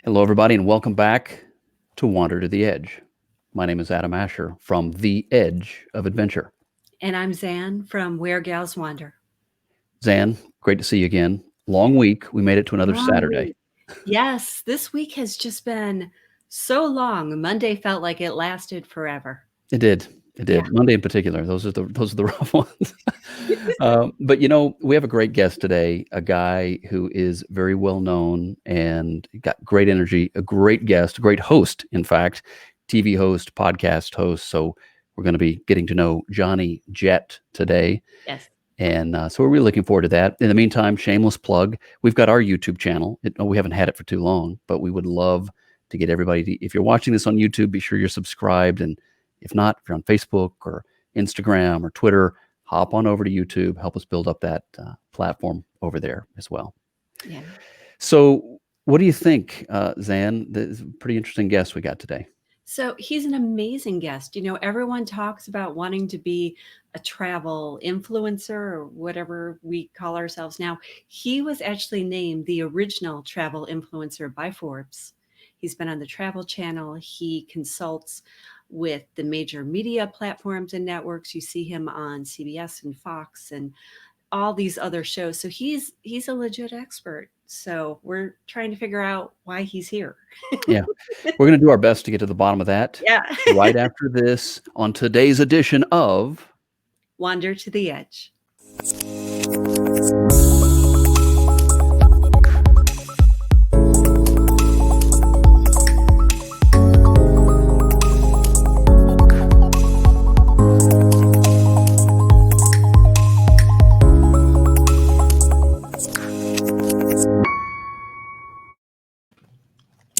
Hello, everybody, and welcome back to Wander to the Edge. My name is Adam Asher from The Edge of Adventure. And I'm Zan from Where Gals Wander. Zan, great to see you again. Long week. We made it to another Long Saturday. week. Yes, this week has just been so long. Monday felt like it lasted forever. It did. It did. Yeah. Monday in particular. Those are the rough ones. But we have a great guest today. A guy who is very well known and got great energy. A great guest, a great host, in fact, TV host, podcast host. So we're going to be getting to know Johnny Jett today. Yes. And so we're really looking forward to that. In the meantime, shameless plug, we've got our YouTube channel. We haven't had it for too long, but we would love to get everybody if you're watching this on YouTube, be sure you're subscribed. And if not, if you're on Facebook or Instagram or Twitter, hop on over to YouTube, help us build up that platform over there as well. Yeah. So what do you think, Zan? This is a pretty interesting guest we got today. So he's an amazing guest. Everyone talks about wanting to be a travel influencer or whatever we call ourselves now. He was actually named the original travel influencer by Forbes. He's been on the Travel Channel. He consults with the major media platforms and networks. You see him on CBS and Fox and all these other shows. So he's a legit expert. So we're trying to figure out why he's here. Yeah, we're going to do our best to get to the bottom of that. Yeah. Right after this on today's edition of Wander to the Edge.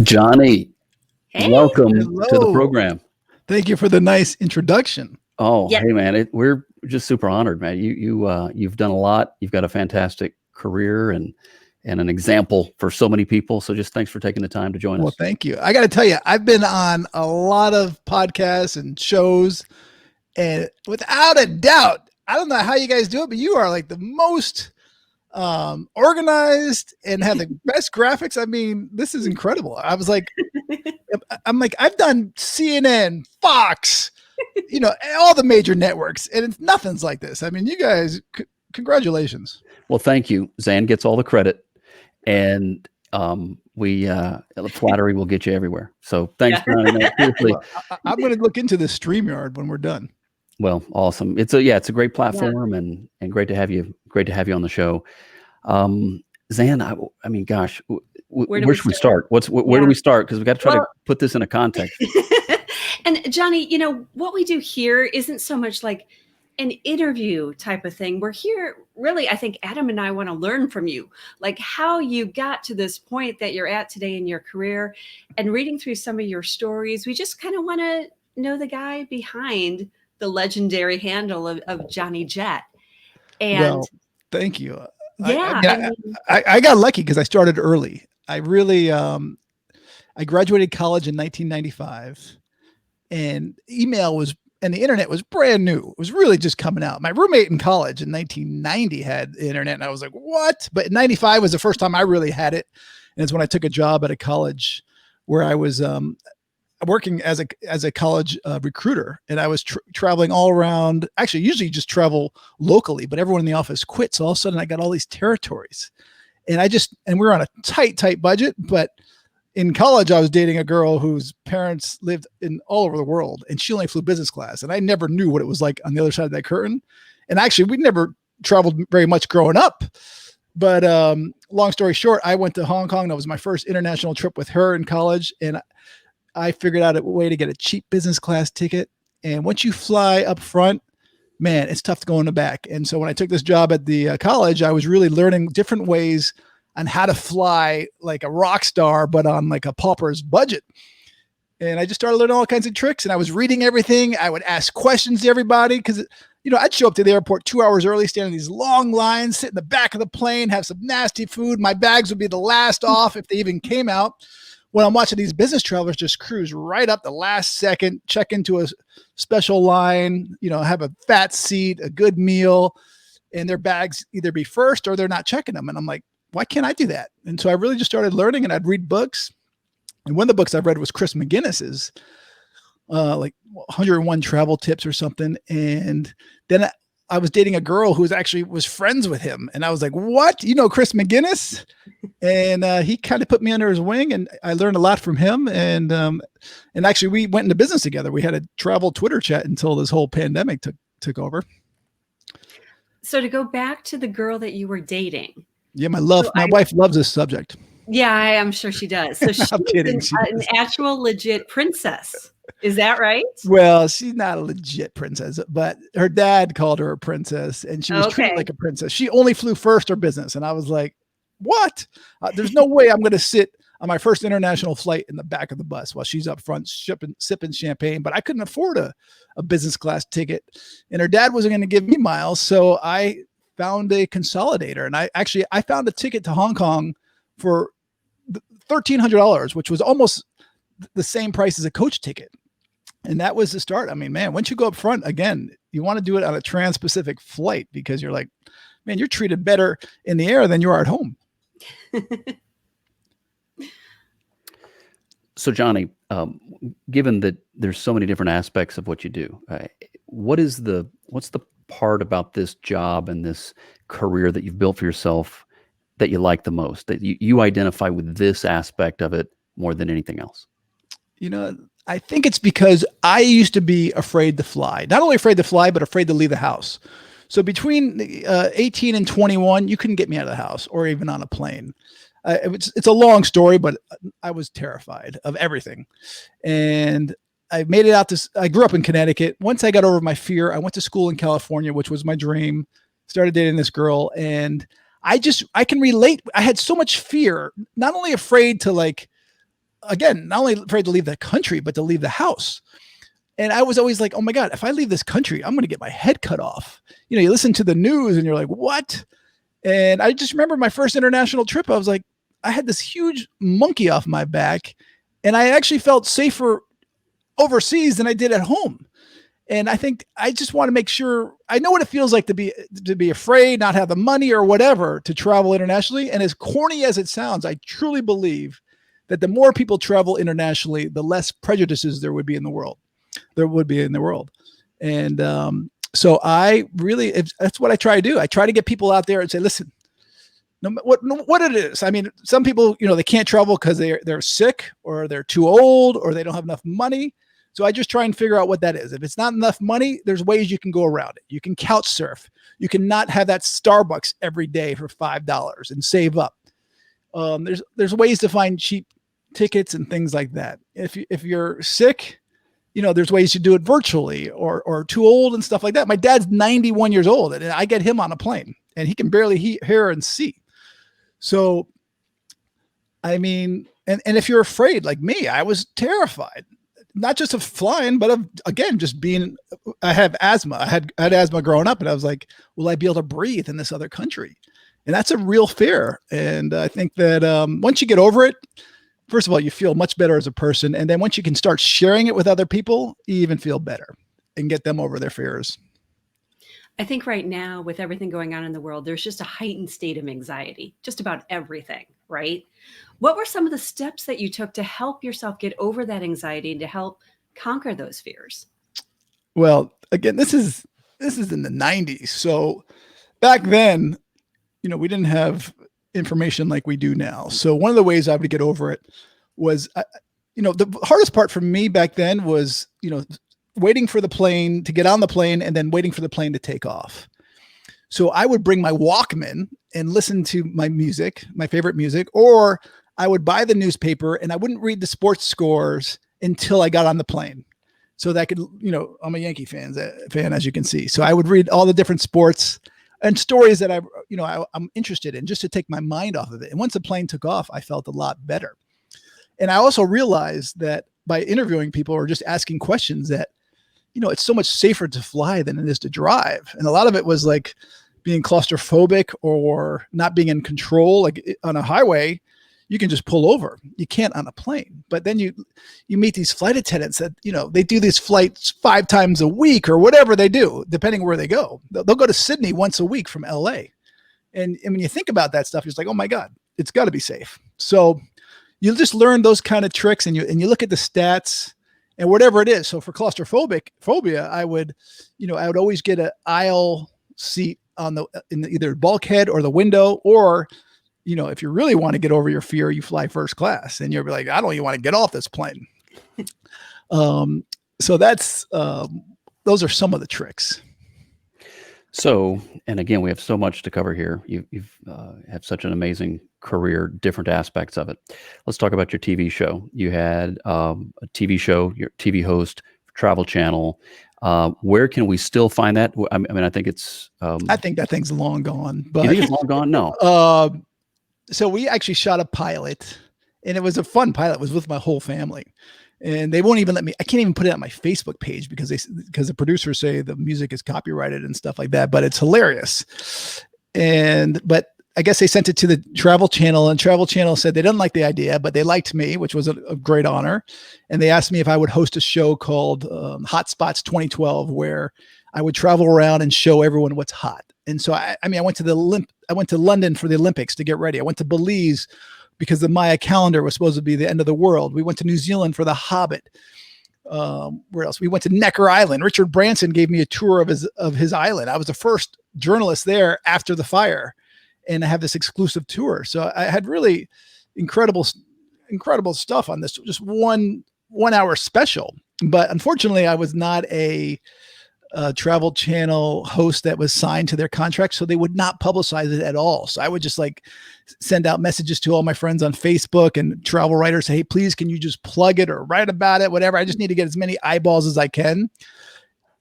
Johnny. Hey. Welcome Hello. to the program. Thank you for the nice introduction. Oh, Yeah. hey man, we're just super honored, man. You've done a lot. You've got a fantastic career and an example for so many people. So just thanks for taking the time to join Well, us. thank you. I got to tell you, I've been on a lot of podcasts and shows, and without a doubt, I don't know how you guys do it, but you are like the most organized and have the best graphics. I mean, this is incredible. I'm like, I've done CNN, Fox, all the major networks, and nothing's like this. I mean, you guys, congratulations. Well, thank you. Zan gets all the credit, and flattery will get you everywhere. So thanks, Yeah. Johnny. No, seriously. Well, I'm going to look into this StreamYard when we're done. Well, awesome. It's a great platform and great to have you. Great to have you on the show. Zan, I mean, gosh, where should we start? Where do we start? Because we got to try to put this in a context. And Johnny, what we do here isn't so much like an interview type of thing. We're here really, I think Adam and I want to learn from you, like how you got to this point that you're at today in your career, and reading through some of your stories. We just kind of want to know the guy behind the legendary handle of Johnny Jett. And Well, thank you. yeah, I got lucky because I started early. I really, I graduated college in 1995, and and the internet was brand new. It was really just coming out. My roommate in college in 1990 had the internet, and I was like, what? But in 95 was the first time I really had it. And it's when I took a job at a college where I was working as a college recruiter, and I was traveling all around. Actually, usually just travel locally, but everyone in the office quit. So all of a sudden I got all these territories, and we were on a tight budget. But in college, I was dating a girl whose parents lived in all over the world, and she only flew business class. And I never knew what it was like on the other side of that curtain. And actually, we never traveled very much growing up. But long story short, I went to Hong Kong. That was my first international trip with her in college, and I figured out a way to get a cheap business class ticket. And once you fly up front, man, it's tough to go in the back. And so when I took this job at the college, I was really learning different ways on how to fly like a rock star, but on like a pauper's budget. And I just started learning all kinds of tricks, and I was reading everything. I would ask questions to everybody because, I'd show up to the airport 2 hours early, stand in these long lines, sit in the back of the plane, have some nasty food. My bags would be the last off if they even came out. When I'm watching these business travelers just cruise right up the last second, check into a special line, have a fat seat, a good meal, and their bags either be first or they're not checking them. And I'm like, why can't I do that? And so I really just started learning, and I'd read books. And one of the books I read was Chris McGinnis's, like 101 travel tips or something. And then I was dating a girl who was friends with him. And I was like, what? You know, Chris McGinnis? And he kind of put me under his wing, and I learned a lot from him. And actually we went into business together. We had a travel Twitter chat until this whole pandemic took over. So to go back to the girl that you were dating. Yeah. My wife loves this subject. Yeah, I'm sure she does. So she's I'm kidding. an actual legit princess. Is that right? Well, she's not a legit princess, but her dad called her a princess, and she was treated Okay. like a princess. She only flew first or business. And I was like, what? There's no way I'm going to sit on my first international flight in the back of the bus while she's up front sipping champagne. But I couldn't afford a business class ticket, and her dad wasn't going to give me miles. So I found a consolidator, and I found a ticket to Hong Kong for $1,300, which was almost the same price as a coach ticket. And that was the start. I mean, man, once you go up front, again, you want to do it on a trans-Pacific flight, because you're like, man, you're treated better in the air than you are at home. So Johnny, given that there's so many different aspects of what you do, what's the part about this job and this career that you've built for yourself that you like the most, that you identify with this aspect of it more than anything else? You know, I think it's because I used to be afraid to fly. Not only afraid to fly, but afraid to leave the house. So between 18 and 21, you couldn't get me out of the house or even on a plane. It's a long story, but I was terrified of everything. And I made it out I grew up in Connecticut. Once I got over my fear, I went to school in California, which was my dream. Started dating this girl, and I can relate. I had so much fear, not only afraid to not only afraid to leave the country, but to leave the house. And I was always like, oh my God, if I leave this country, I'm going to get my head cut off. You know, you listen to the news and you're like, what? And I just remember my first international trip. I was like, I had this huge monkey off my back, and I actually felt safer overseas than I did at home. And I think I just want to make sure I know what it feels like to be afraid, not have the money or whatever to travel internationally. And as corny as it sounds, I truly believe that the more people travel internationally, the less prejudices there would be in the world. And so that's what I try to do. I try to get people out there and say, listen, what it is. I mean, some people, they can't travel because they're sick, or they're too old, or they don't have enough money. So I just try and figure out what that is. If it's not enough money, there's ways you can go around it. You can couch surf. You can not have that Starbucks every day for $5 and save up. There's ways to find cheap tickets and things like that. If you're sick, there's ways to do it virtually, or too old and stuff like that. My dad's 91 years old, and I get him on a plane, and he can barely hear and see. So, I mean, and if you're afraid like me, I was terrified, not just of flying, but of, again, just I have asthma. I had asthma growing up, and I was like, will I be able to breathe in this other country? And that's a real fear. And I think that once you get over it, first of all, you feel much better as a person. And then once you can start sharing it with other people, you even feel better and get them over their fears. I think right now, with everything going on in the world, there's just a heightened state of anxiety, just about everything, right? What were some of the steps that you took to help yourself get over that anxiety and to help conquer those fears? Well, again, this is in the 90s. So back then, we didn't have information like we do now. So one of the ways I would get over it was, the hardest part for me back then was, waiting for the plane to get on the plane and then waiting for the plane to take off. So I would bring my Walkman and listen to my music, my favorite music, or I would buy the newspaper and I wouldn't read the sports scores until I got on the plane. So that could, I'm a Yankee fan, as you can see. So I would read all the different sports and stories that I'm interested in, just to take my mind off of it. And once the plane took off, I felt a lot better. And I also realized that by interviewing people or just asking questions that, it's so much safer to fly than it is to drive. And a lot of it was like being claustrophobic or not being in control. Like on a highway, you can just pull over. You can't on a plane. But then you meet these flight attendants that, they do these flights 5 times a week or whatever they do, depending where they go. They'll go to Sydney once a week from LA. And when you think about that stuff, it's like, oh my God, it's got to be safe. So, you just learn those kind of tricks, and you look at the stats and whatever it is. So for phobia, I would always get an aisle seat in either bulkhead or the window, or if you really want to get over your fear, you fly first class, and you'll be like, I don't even want to get off this plane. So that's those are some of the tricks. So, and again, we have so much to cover here. You've have such an amazing career, different aspects of it. Let's talk about your TV show. You had a TV show, your TV host, Travel Channel. Where can we still find that? I mean, I think it's. I think that thing's long gone. But you think it's long gone? No. So we actually shot a pilot, and it was a fun pilot. It was with my whole family. And they won't even let me. I can't even put it on my Facebook page because the producers say the music is copyrighted and stuff like that. But it's hilarious. But I guess they sent it to the Travel Channel, and Travel Channel said they didn't like the idea, but they liked me, which was a great honor. And they asked me if I would host a show called Hotspots 2012, where I would travel around and show everyone what's hot. And so I went to London for the Olympics to get ready. I went to Belize because the Maya calendar was supposed to be the end of the world. We went to New Zealand for The Hobbit. Where else? We went to Necker Island. Richard Branson gave me a tour of his island. I was the first journalist there after the fire, and I have this exclusive tour. So I had really incredible stuff on this, just 1 hour special. But unfortunately, I was not a Travel Channel host that was signed to their contract, so they would not publicize it at all. So I would just send out messages to all my friends on Facebook and travel writers, say, hey, please, can you just plug it or write about it, whatever. I just need to get as many eyeballs as I can.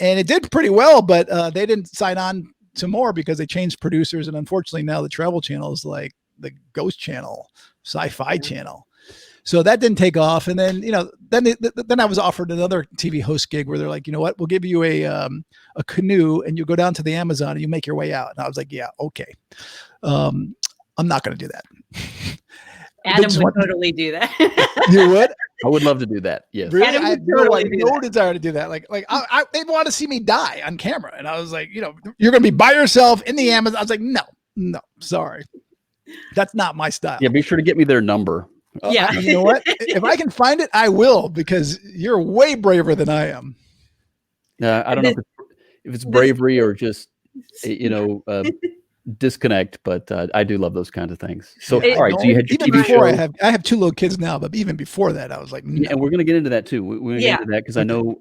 And it did pretty well, but they didn't sign on to more because they changed producers. And unfortunately, now the Travel Channel is like the Ghost Channel, Sci-Fi Channel. So that didn't take off. And then, then I was offered another TV host gig where they're like, you know what, we'll give you a canoe and you go down to the Amazon and you make your way out. And I was like, yeah, okay. I'm not going to do that. Adam would totally do that. You would? I would love to do that. Yes. Really? Adam I would had totally no desire to do that. They'd want to see me die on camera. And I was like, you're going to be by yourself in the Amazon. I was like, no, sorry. That's not my style. Yeah. Be sure to get me their number. Yeah. You know what? If I can find it, I will, because you're way braver than I am. I don't know if it's bravery or just, disconnect, but I do love those kinds of things. So, all right. So you had your even TV before show. I have 2 little kids now, but even before that, I was like, no. And we're going to get into that too. We're going to get into that because I know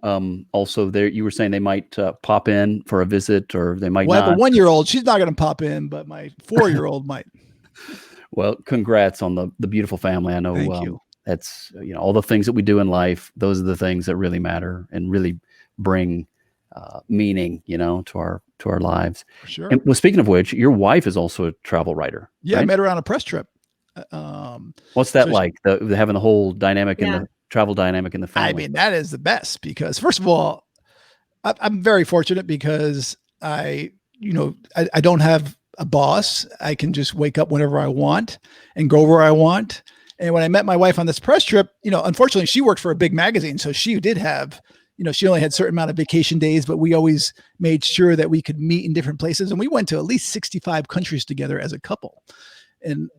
also there you were saying they might pop in for a visit, or they might Well, I not. have a 1-year-old. She's not going to pop in, but my 4-year-old might. Well, congrats on the beautiful family. I know Thank you. That's all the things that we do in life. Those are the things that really matter and really bring meaning, to our lives. For sure. And well, speaking of which, your wife is also a travel writer. Yeah, right? I met her on a press trip. What's that like? Having the whole dynamic in the travel dynamic in the family. I mean, that is the best because, first of all, I'm very fortunate because I don't have a boss. I can just wake up whenever I want and go where I want. And when I met my wife on this press trip, unfortunately she worked for a big magazine. So she did have, she only had a certain amount of vacation days, but we always made sure that we could meet in different places. And we went to at least 65 countries together as a couple. And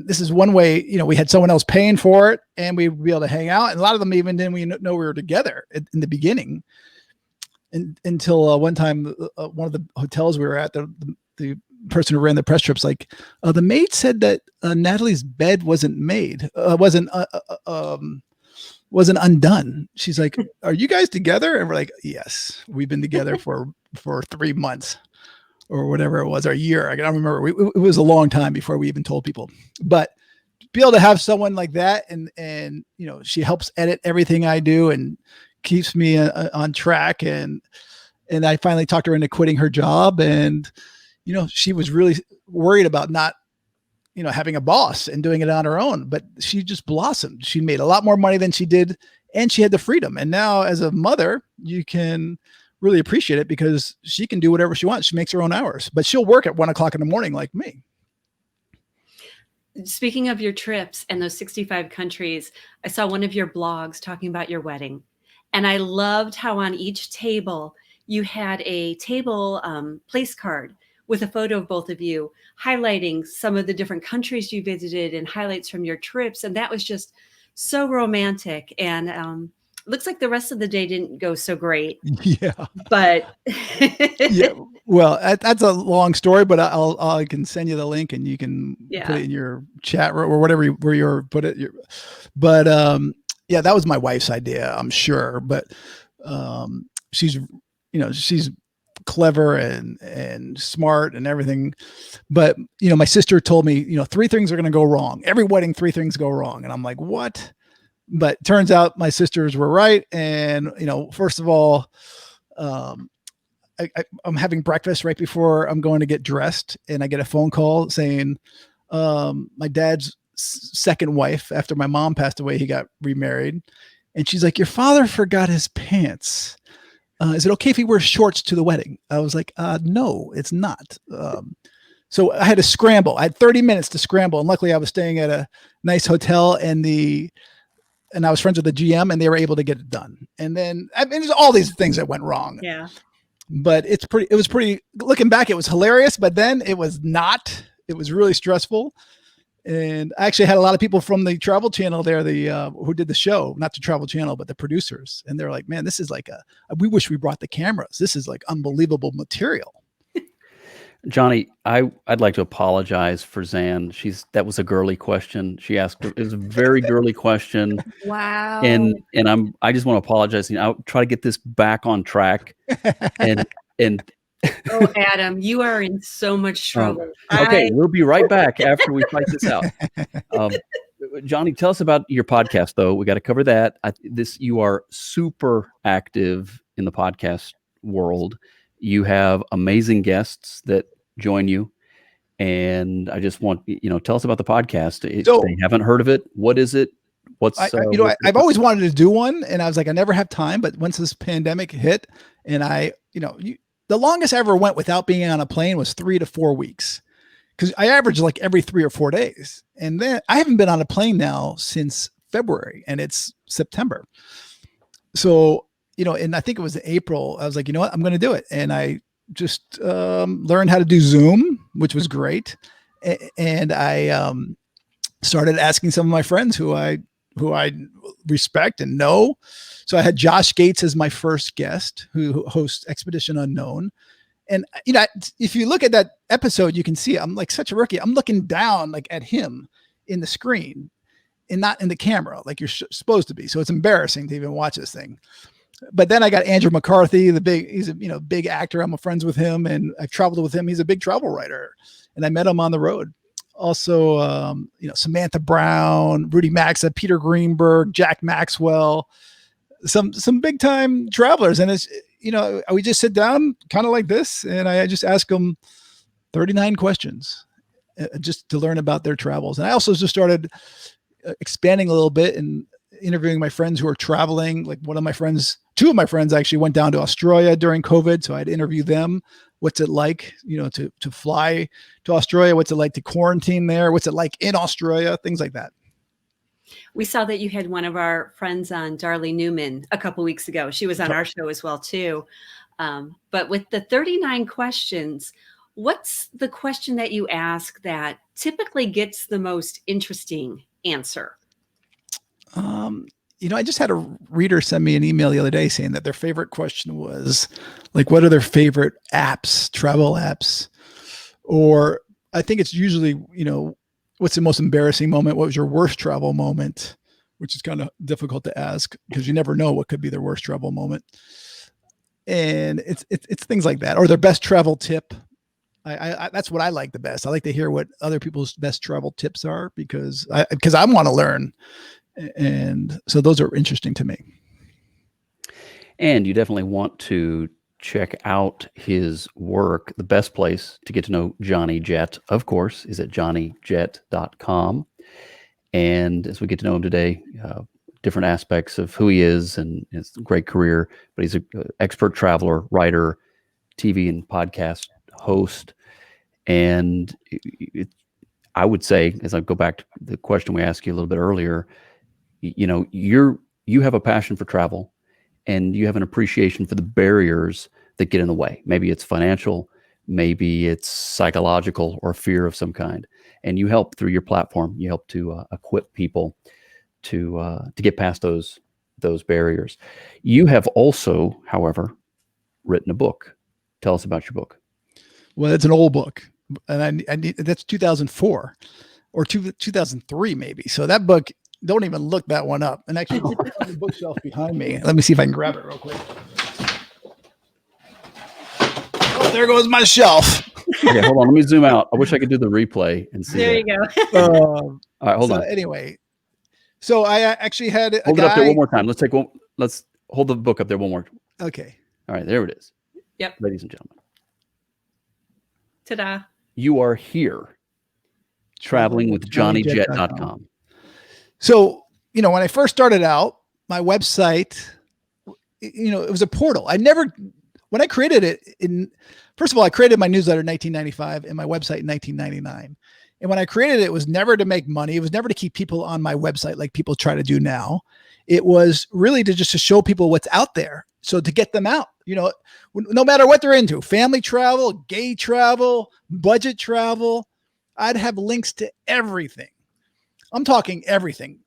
this is one way, we had someone else paying for it and we'd be able to hang out. And a lot of them even didn't know we were together in the beginning. Until one time, one of the hotels we were at, the person who ran the press trips, like, the maid said that Natalie's bed wasn't undone. She's like, are you guys together? And we're like, yes, we've been together for 3 months or whatever it was, or a year. I don't remember. It was a long time before we even told people, but to be able to have someone like that. And she helps edit everything I do and keeps me on track. And I finally talked her into quitting her job. And, she was really worried about not, having a boss and doing it on her own, but she just blossomed. She made a lot more money than she did, and she had the freedom. And now as a mother, you can really appreciate it because she can do whatever she wants. She makes her own hours, but she'll work at 1 o'clock in the morning like me. Speaking of your trips and those 65 countries, I saw one of your blogs talking about your wedding. And I loved how on each table you had a table place card with a photo of both of you, highlighting some of the different countries you visited and highlights from your trips. And that was just so romantic. And looks like the rest of the day didn't go so great, Yeah. but Yeah. Well, that's a long story, but I can send you the link and you can put Yeah. it in your chat or whatever where you're put it. But yeah, that was my wife's idea, I'm sure. But she's she's clever and smart and everything. But my sister told me, 3 things are going to go wrong. Every wedding, 3 things go wrong, and I'm like, what? But turns out my sisters were right. And first of all, I'm having breakfast right before I'm going to get dressed, and I get a phone call saying my dad's second wife, after my mom passed away, he got remarried, and she's like, "Your father forgot his pants. Is it okay if he wears shorts to the wedding?" I was like, "No, it's not." So I had to scramble. I had 30 minutes to scramble, and luckily I was staying at a nice hotel, and I was friends with the GM, and they were able to get it done. And then there's all these things that went wrong. Yeah. But it was pretty, looking back, it was hilarious, but then it was not. It was really stressful. And I actually had a lot of people from the Travel Channel there, who did the show, not the Travel Channel, but the producers. And they're like, "Man, this is like we wish we brought the cameras. This is like unbelievable material." Johnny, I'd like to apologize for Zan. That was a girly question. She asked, it was a very girly question. Wow. And I just want to apologize. I'll try to get this back on track. And Oh, Adam, you are in so much trouble. Okay, we'll be right back after we fight this out. Johnny, tell us about your podcast, though. We got to cover that. You are super active in the podcast world. You have amazing guests that join you, and I just want tell us about the podcast. If they haven't heard of it, what is it? I've always wanted to do one, and I was like, I never have time. But once this pandemic hit, and the longest I ever went without being on a plane was 3 to 4 weeks, because I average like every 3 or 4 days. And then I haven't been on a plane now since February, and it's September. So, and I think it was April, I was like, you know what, I'm going to do it. And I just learned how to do Zoom, which was great. And I started asking some of my friends who I respect and know. So I had Josh Gates as my first guest, who hosts Expedition Unknown. And, if you look at that episode, you can see I'm like such a rookie. I'm looking down like at him in the screen and not in the camera like you're supposed to be. So it's embarrassing to even watch this thing. But then I got Andrew McCarthy, he's a big actor. I'm friends with him, and I've traveled with him. He's a big travel writer, and I met him on the road. Also, Samantha Brown, Rudy Maxa, Peter Greenberg, Jack Maxwell, some big time travelers. And it's, we just sit down kind of like this, and I just ask them 39 questions just to learn about their travels. And I also just started expanding a little bit and interviewing my friends who are traveling. Like two of my friends actually went down to Australia during COVID. So I'd interview them. What's it like, to fly to Australia? What's it like to quarantine there? What's it like in Australia? Things like that. We saw that you had one of our friends on, Darlene Newman, a couple weeks ago. She was on our show as well, too. But with the 39 questions, what's the question that you ask that typically gets the most interesting answer? I just had a reader send me an email the other day saying that their favorite question was like, what are their favorite apps, travel apps? Or I think it's usually, what's the most embarrassing moment? What was your worst travel moment? Which is kind of difficult to ask because you never know what could be their worst travel moment. And it's things like that, or their best travel tip. I that's what I like the best. I like to hear what other people's best travel tips are because I want to learn. And so those are interesting to me. And you definitely want to check out his work. The best place to get to know Johnny Jett, of course, is at johnnyjett.com. And as we get to know him today, different aspects of who he is and his great career, but he's an expert traveler, writer, TV and podcast host. And I would say, as I go back to the question we asked you a little bit earlier, you have a passion for travel and you have an appreciation for the barriers that get in the way. Maybe it's financial, maybe it's psychological or fear of some kind. And you help through your platform. You help to equip people to get past those barriers. You have also, however, written a book. Tell us about your book. Well, it's an old book, and I need, that's 2004 or 2003 maybe. So that book, don't even look that one up. And actually, it's on the bookshelf behind me. Let me see if I can grab it real quick. Oh, there goes my shelf. Okay, hold on. Let me zoom out. I wish I could do the replay and see. There that. you go. All right, hold on. Anyway, so I actually had a Hold guy. it up there one more time. Let's hold the book up there one more. Okay. All right, there it is. Yep. Ladies and gentlemen, Ta-da. you are here traveling with JohnnyJet.com. So, when I first started out, my website, it was a portal. When I created it first of all, I created my newsletter in 1995 and my website in 1999. And when I created it was never to make money. It was never to keep people on my website like people try to do now. It was really to show people what's out there. So to get them out, no matter what they're into, family travel, gay travel, budget travel, I'd have links to everything. I'm talking everything.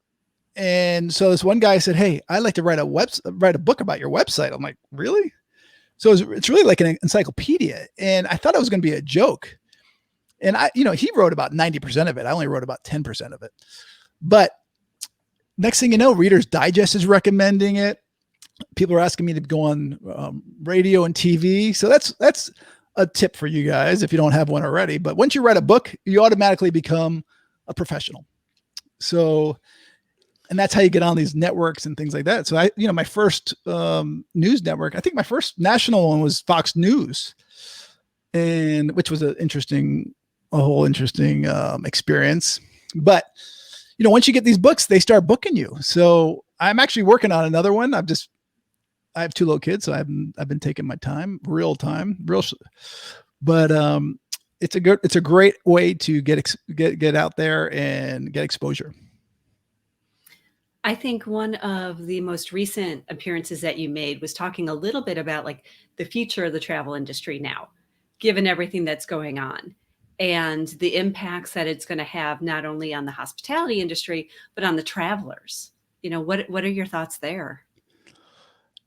And so this one guy said, "Hey, I'd like to write a book about your website." I'm like, "Really?" So it's really like an encyclopedia. And I thought it was going to be a joke. And he wrote about 90% of it. I only wrote about 10% of it. But next thing you know, Reader's Digest is recommending it. People are asking me to go on radio and TV. So that's a tip for you guys if you don't have one already. But once you write a book, you automatically become a professional. So, and that's how you get on these networks and things like that. So my first news network, I think my first national one was Fox News, and which was a whole interesting experience. But, once you get these books, they start booking you. So I'm actually working on another one. I have 2 little kids, so I've been taking my time, but it's a great way to get out there and get exposure. I think one of the most recent appearances that you made was talking a little bit about like the future of the travel industry now, given everything that's going on and the impacts that it's going to have not only on the hospitality industry, but on the travelers. What are your thoughts there?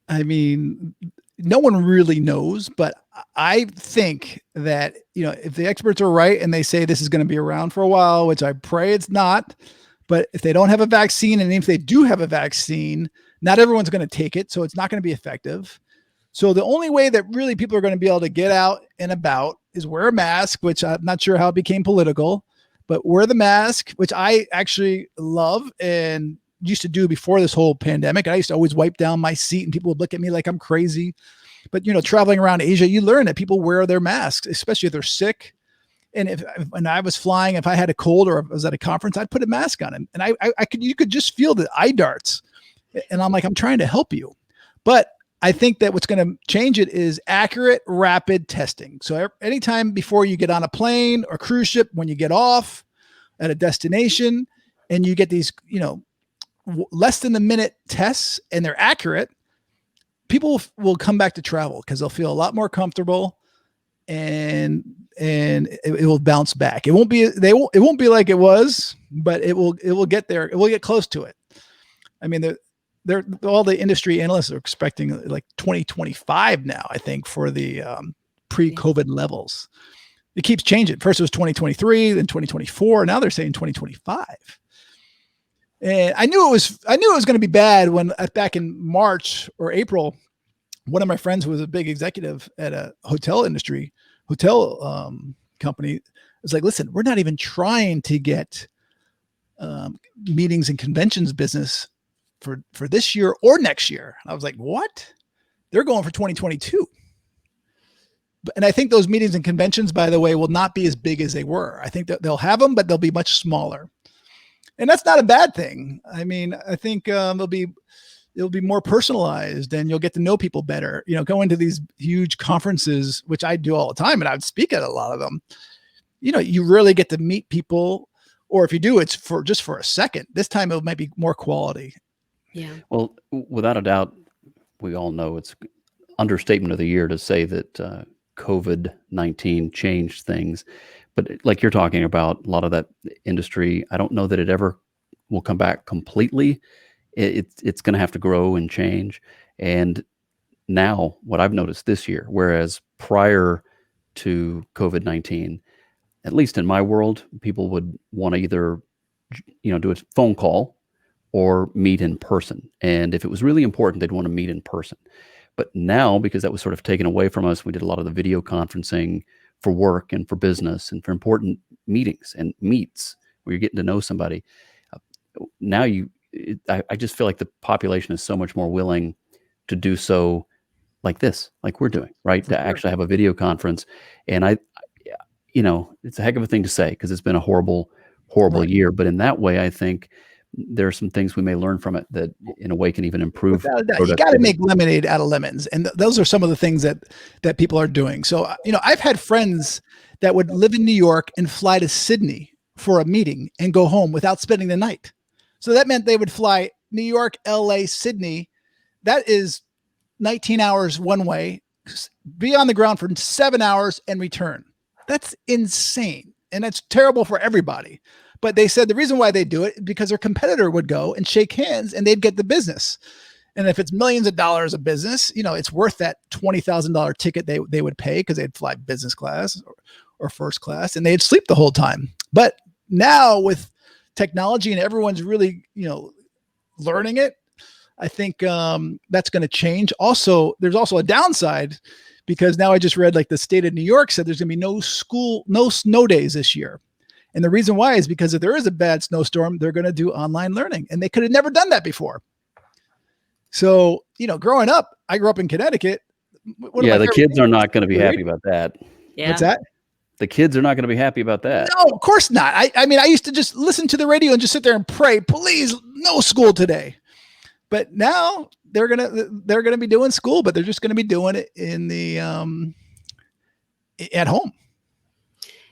I mean, no one really knows, but I think that, if the experts are right and they say this is going to be around for a while, which I pray it's not, but if they don't have a vaccine, and if they do have a vaccine, not everyone's going to take it. So it's not going to be effective. So the only way that really people are going to be able to get out and about is wear a mask, which I'm not sure how it became political, but wear the mask, which I actually love and used to do before this whole pandemic. I used to always wipe down my seat and people would look at me like I'm crazy. But, traveling around Asia, you learn that people wear their masks, especially if they're sick. And when I was flying, if I had a cold or I was at a conference, I'd put a mask on. And you could just feel the eye darts. And I'm like, I'm trying to help you. But I think that what's going to change it is accurate, rapid testing. So anytime before you get on a plane or cruise ship, when you get off at a destination and you get these, less than a minute tests and they're accurate, people will come back to travel because they'll feel a lot more comfortable and it will bounce back. It won't be like it was, but it will get there. It will get close to it. I mean, all the industry analysts are expecting like 2025 now, I think, for the pre-COVID levels. It keeps changing. First it was 2023, then 2024. Now they're saying 2025. And I knew it was going to be bad when back in March or April, one of my friends who was a big executive at a hotel company was like, "Listen, we're not even trying to get meetings and conventions business for this year or next year." And I was like, "What?" They're going for 2022. And I think those meetings and conventions, by the way, will not be as big as they were. I think that they'll have them, but they'll be much smaller. And that's not a bad thing. I mean, I think it'll be more personalized and you'll get to know people better. Going to these huge conferences, which I do all the time, and I would speak at a lot of them. You really get to meet people, or if you do, it's just for a second. This time it might be more quality. Yeah. Well, without a doubt, we all know it's understatement of the year to say that COVID-19 changed things. But like you're talking about, a lot of that industry, I don't know that it ever will come back completely. It's going to have to grow and change. And now, what I've noticed this year, whereas prior to COVID-19, at least in my world, people would want to either, do a phone call or meet in person. And if it was really important, they'd want to meet in person. But now, because that was sort of taken away from us, we did a lot of the video conferencing for work and for business and for important meetings and meets where you're getting to know somebody. Now I just feel like the population is so much more willing to do so like this, like we're doing, right? To actually have a video conference. And it's a heck of a thing to say because it's been a horrible Right. year. But in that way, I think there are some things we may learn from it that in a way can even improve Without a doubt, you got to productivity. make lemonade out of lemons, and those are some of the things that people are doing. So, I've had friends that would live in New York and fly to Sydney for a meeting and go home without spending the night. So that meant they would fly New York, LA, Sydney. That is 19 hours one way, be on the ground for 7 hours and return. That's insane. And that's terrible for everybody. But they said the reason why they do it is because their competitor would go and shake hands and they'd get the business. And if it's millions of dollars of business, it's worth that $20,000 ticket they would pay because they'd fly business class or first class and they'd sleep the whole time. But now with technology and everyone's really, learning it, I think that's going to change. Also, there's also a downside because now I just read like the state of New York said there's going to be no snow days this year. And the reason why is because if there is a bad snowstorm, they're going to do online learning and they could have never done that before. So, growing up, I grew up in Connecticut. The kids are not going to be happy about that. Yeah. What's that? The kids are not going to be happy about that. No, of course not. I mean, I used to just listen to the radio and just sit there and pray, please, no school today. But now they're gonna be doing school, but they're just gonna be doing it in the at home.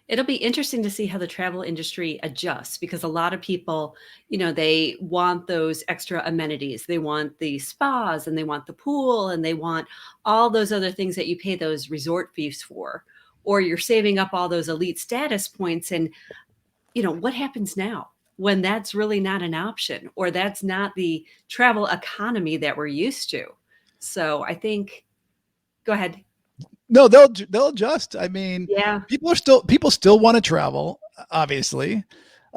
It'll be interesting to see how the travel industry adjusts because a lot of people, they want those extra amenities. They want the spas and they want the pool and they want all those other things that you pay those resort fees for, or you're saving up all those elite status points. And, what happens now when that's really not an option or that's not the travel economy that we're used to? So I think, go ahead. No, they'll adjust. I mean, Yeah. people still want to travel. Obviously,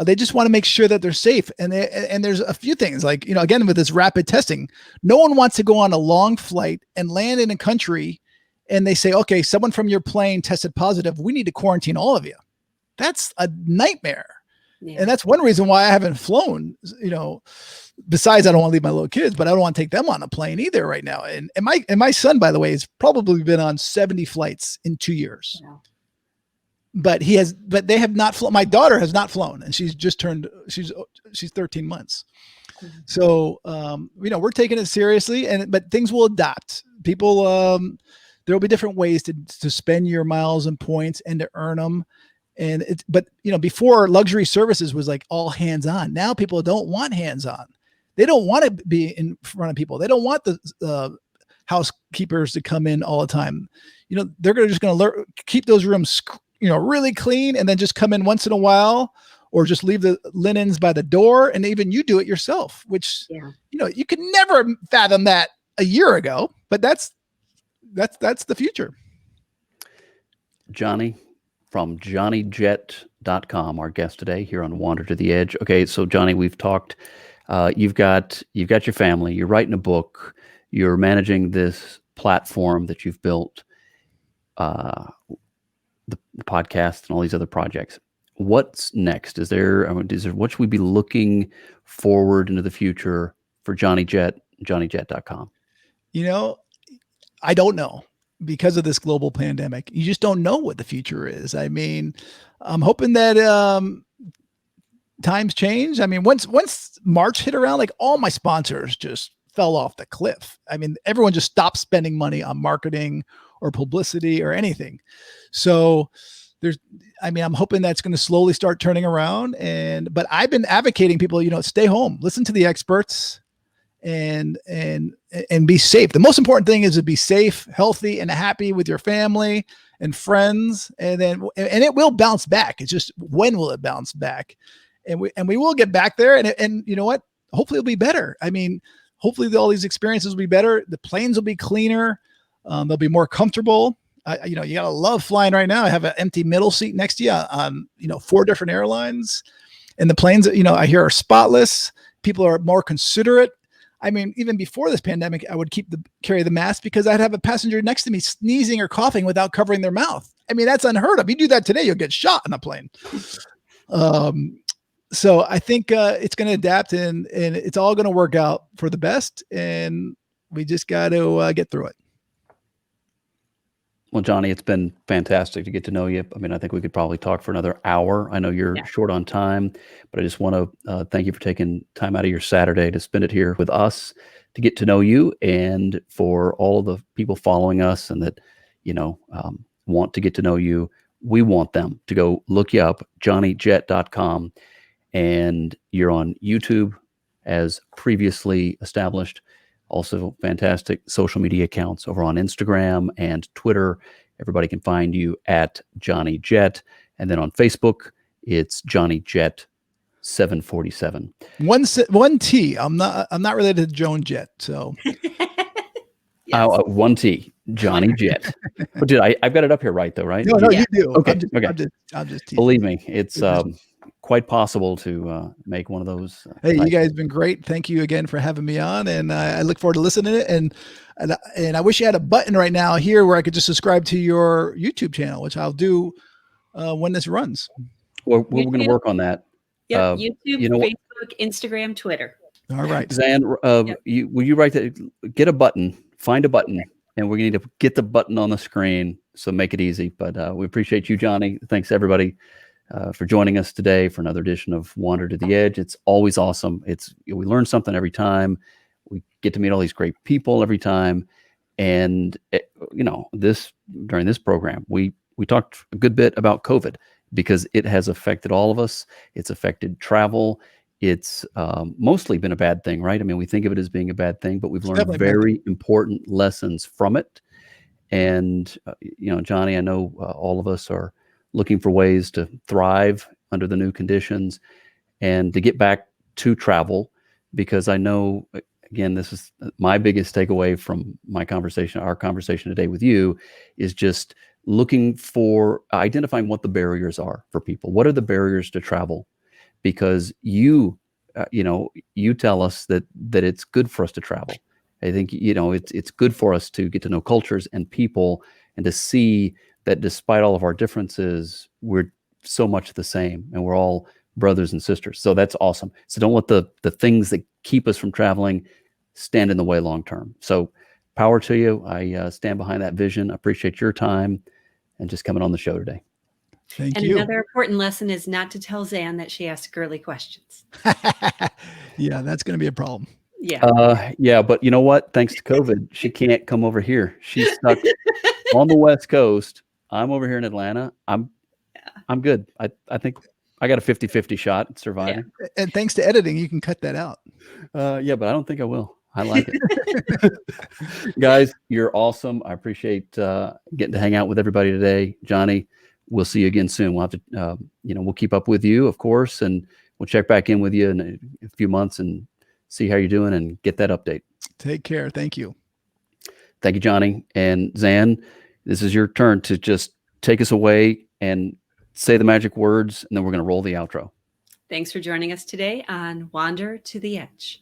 they just want to make sure that they're safe. And there's a few things like again with this rapid testing, no one wants to go on a long flight and land in a country, and they say, okay, someone from your plane tested positive. We need to quarantine all of you. That's a nightmare. Yeah. And that's one reason why I haven't flown. Besides, I don't want to leave my little kids, but I don't want to take them on a plane either right now. And my son, by the way, has probably been on 70 flights in 2 years. Yeah. But they have not flown. My daughter has not flown, and she's 13 months. Mm-hmm. So we're taking it seriously, but things will adapt. People, there will be different ways to spend your miles and points and to earn them. But before luxury services was like all hands on. Now people don't want hands on. They don't want to be in front of people. They don't want the housekeepers to come in all the time. They're just going to keep those rooms, really clean, and then just come in once in a while, or just leave the linens by the door. And even you do it yourself, which you could never fathom that a year ago. But that's the future. Johnny from JohnnyJet.com, our guest today here on Wander to the Edge. Okay, so Johnny, we've talked. You've got your family. You're writing a book. You're managing this platform that you've built, the podcast and all these other projects. What's next? Is there what should we be looking forward into the future for Johnny Jet, JohnnyJet.com? I don't know. Because of this global pandemic, you just don't know what the future is. I mean, I'm hoping that times change. I mean, once March hit around, like all my sponsors just fell off the cliff. I mean, everyone just stopped spending money on marketing or publicity or anything. So I'm hoping that's going to slowly start turning around. But I've been advocating people, stay home, listen to the experts, and be safe. The most important thing is to be safe, healthy, and happy with your family and friends, and it will bounce back. It's just, when will it bounce back? And we will get back there. And you know what? Hopefully it'll be better. I mean, hopefully all these experiences will be better. The planes will be cleaner. They'll be more comfortable. You gotta love flying right now. I have an empty middle seat next to you on 4 different airlines, and the planes, I hear, are spotless. People are more considerate. I mean, even before this pandemic, I would carry the mask because I'd have a passenger next to me sneezing or coughing without covering their mouth. I mean, that's unheard of. You do that today, you'll get shot on a plane. So I think it's going to adapt, and it's all going to work out for the best. And we just got to get through it. Well, Johnny, it's been fantastic to get to know you. I mean, I think we could probably talk for another hour. I know you're short on time, but I just want to thank you for taking time out of your Saturday to spend it here with us, to get to know you, and for all of the people following us and that, want to get to know you. We want them to go look you up, johnnyjet.com, and you're on YouTube as previously established. Also fantastic social media accounts over on Instagram and Twitter. Everybody can find you at Johnny Jet. And then on Facebook, it's Johnny Jet 747. One T. I'm not related to Joan Jett. So one T, Johnny Jet. But dude, I've got it up here right though, right? No, you do. Okay. I'm just teasing. Believe me, it's quite possible to make one of those. Hey, you guys have been great. Thank you again for having me on, and I look forward to listening to it. And I wish you had a button right now here where I could just subscribe to your YouTube channel, which I'll do when this runs. Well, we're going to work on that. Yeah, YouTube, Facebook, Instagram, Twitter. All right, Zan, will you write that? Get a button, find a button, and we're going to need to get the button on the screen. So make it easy. But we appreciate you, Johnny. Thanks everybody for joining us today for another edition of Wander to the Edge. It's always awesome. We learn something every time. We get to meet all these great people every time. And during this program, we talked a good bit about COVID because it has affected all of us. It's affected travel. It's mostly been a bad thing, right? I mean, we think of it as being a bad thing, but we've learned very important lessons from it. And, Johnny, I know all of us are looking for ways to thrive under the new conditions and to get back to travel, because I know, again, this is my biggest takeaway from our conversation today with you, is just identifying what the barriers are for people. What are the barriers to travel? Because you tell us that it's good for us to travel. I think, it's good for us to get to know cultures and people, and to see that despite all of our differences, we're so much the same and we're all brothers and sisters. So that's awesome. So don't let the things that keep us from traveling stand in the way long term. So power to you. I stand behind that vision. I appreciate your time and just coming on the show today. Thank you. Another important lesson is not to tell Zan that she asks girly questions. Yeah, that's going to be a problem. Yeah. But you know what? Thanks to COVID, she can't come over here. She's stuck on the West Coast. I'm over here in Atlanta. I'm good. I think I got a 50-50 shot at surviving. Yeah. And thanks to editing, you can cut that out. Yeah, but I don't think I will. I like it. Guys, you're awesome. I appreciate getting to hang out with everybody today. Johnny, we'll see you again soon. We'll have to, we'll keep up with you, of course, and we'll check back in with you in a few months and see how you're doing and get that update. Take care. Thank you. Thank you, Johnny. And Zan, this is your turn to just take us away and say the magic words, and then we're going to roll the outro. Thanks for joining us today on Wander to the Edge.